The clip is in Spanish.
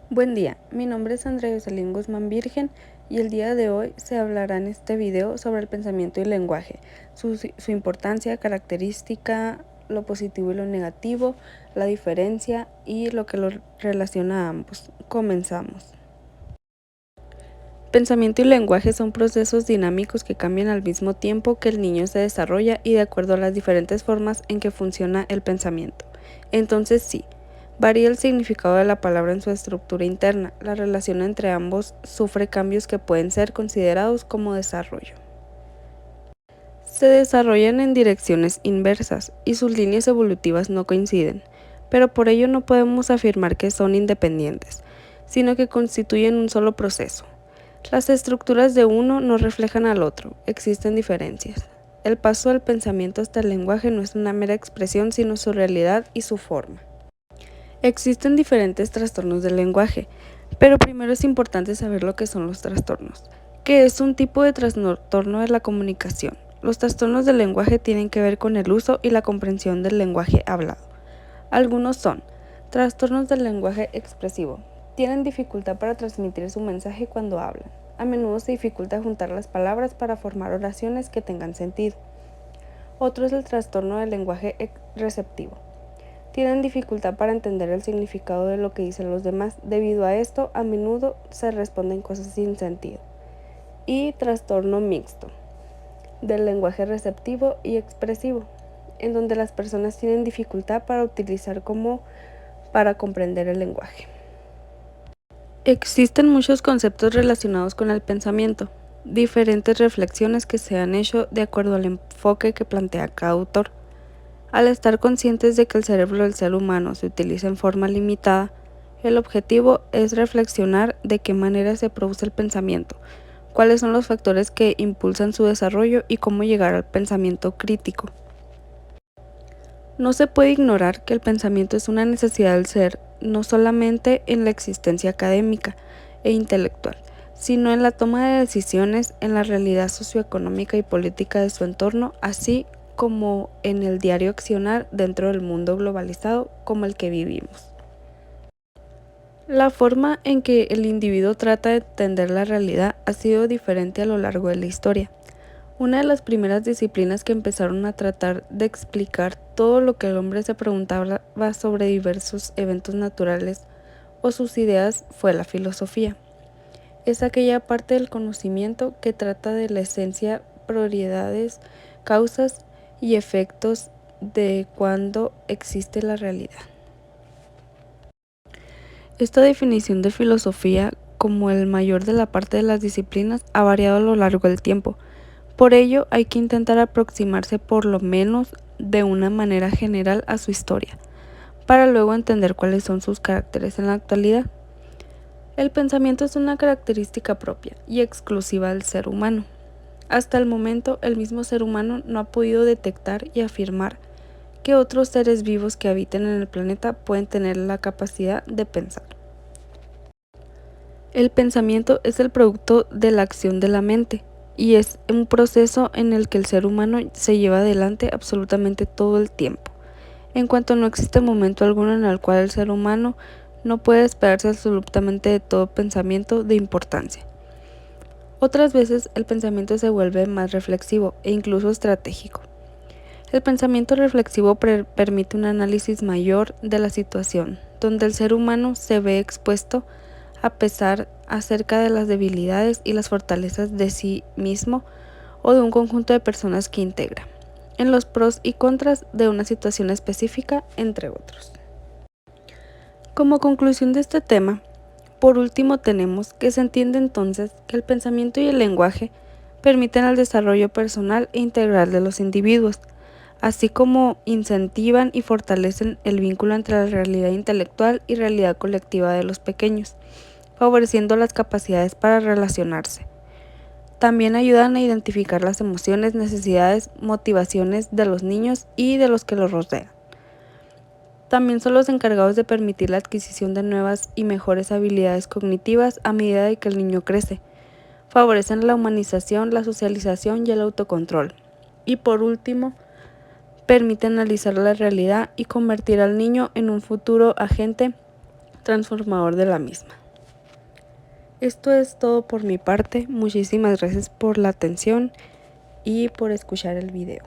Buen día, mi nombre es Andrea Jocelyn Guzmán Virgen y el día de hoy se hablará en este video sobre el pensamiento y el lenguaje, su importancia, característica, lo positivo y lo negativo, la diferencia y lo que los relaciona a ambos. Comenzamos. Pensamiento y lenguaje son procesos dinámicos que cambian al mismo tiempo que el niño se desarrolla y de acuerdo a las diferentes formas en que funciona el pensamiento. Entonces sí, varía el significado de la palabra en su estructura interna. La relación entre ambos sufre cambios que pueden ser considerados como desarrollo. Se desarrollan en direcciones inversas y sus líneas evolutivas no coinciden, pero por ello no podemos afirmar que son independientes, sino que constituyen un solo proceso. Las estructuras de uno no reflejan al otro, existen diferencias. El paso del pensamiento hasta el lenguaje no es una mera expresión, sino su realidad y su forma. Existen diferentes trastornos del lenguaje, pero primero es importante saber lo que son los trastornos, que es un tipo de trastorno de la comunicación. Los trastornos del lenguaje tienen que ver con el uso y la comprensión del lenguaje hablado. Algunos son trastornos del lenguaje expresivo. Tienen dificultad para transmitir su mensaje cuando hablan. A menudo se dificulta juntar las palabras para formar oraciones que tengan sentido. Otro es el trastorno del lenguaje receptivo. Tienen dificultad para entender el significado de lo que dicen los demás. Debido a esto, a menudo se responden cosas sin sentido. Y trastorno mixto del lenguaje receptivo y expresivo, en donde las personas tienen dificultad para utilizar para comprender el lenguaje. Existen muchos conceptos relacionados con el pensamiento, diferentes reflexiones que se han hecho de acuerdo al enfoque que plantea cada autor. Al estar conscientes de que el cerebro del ser humano se utiliza en forma limitada, el objetivo es reflexionar de qué manera se produce el pensamiento, cuáles son los factores que impulsan su desarrollo y cómo llegar al pensamiento crítico. No se puede ignorar que el pensamiento es una necesidad del ser, no solamente en la existencia académica e intelectual, sino en la toma de decisiones, en la realidad socioeconómica y política de su entorno, así como en el diario accionar dentro del mundo globalizado como el que vivimos. La forma en que el individuo trata de entender la realidad ha sido diferente a lo largo de la historia. Una de las primeras disciplinas que empezaron a tratar de explicar todo lo que el hombre se preguntaba sobre diversos eventos naturales o sus ideas fue la filosofía. Es aquella parte del conocimiento que trata de la esencia, prioridades, causas y efectos de cuando existe la realidad. Esta definición de filosofía, como el mayor de la parte de las disciplinas, ha variado a lo largo del tiempo. Por ello, hay que intentar aproximarse por lo menos de una manera general a su historia, para luego entender cuáles son sus caracteres en la actualidad. El pensamiento es una característica propia y exclusiva del ser humano. Hasta el momento, el mismo ser humano no ha podido detectar y afirmar que otros seres vivos que habiten en el planeta pueden tener la capacidad de pensar. El pensamiento es el producto de la acción de la mente y es un proceso en el que el ser humano se lleva adelante absolutamente todo el tiempo. En cuanto no existe momento alguno en el cual el ser humano no puede esperarse absolutamente de todo pensamiento de importancia. Otras veces el pensamiento se vuelve más reflexivo e incluso estratégico. El pensamiento reflexivo permite un análisis mayor de la situación, donde el ser humano se ve expuesto a pensar acerca de las debilidades y las fortalezas de sí mismo o de un conjunto de personas que integra, en los pros y contras de una situación específica, entre otros. Como conclusión de este tema, por último tenemos que se entiende entonces que el pensamiento y el lenguaje permiten el desarrollo personal e integral de los individuos, así como incentivan y fortalecen el vínculo entre la realidad intelectual y realidad colectiva de los pequeños, favoreciendo las capacidades para relacionarse. También ayudan a identificar las emociones, necesidades, motivaciones de los niños y de los que los rodean. También son los encargados de permitir la adquisición de nuevas y mejores habilidades cognitivas a medida de que el niño crece. Favorecen la humanización, la socialización y el autocontrol. Y por último, permiten analizar la realidad y convertir al niño en un futuro agente transformador de la misma. Esto es todo por mi parte. Muchísimas gracias por la atención y por escuchar el video.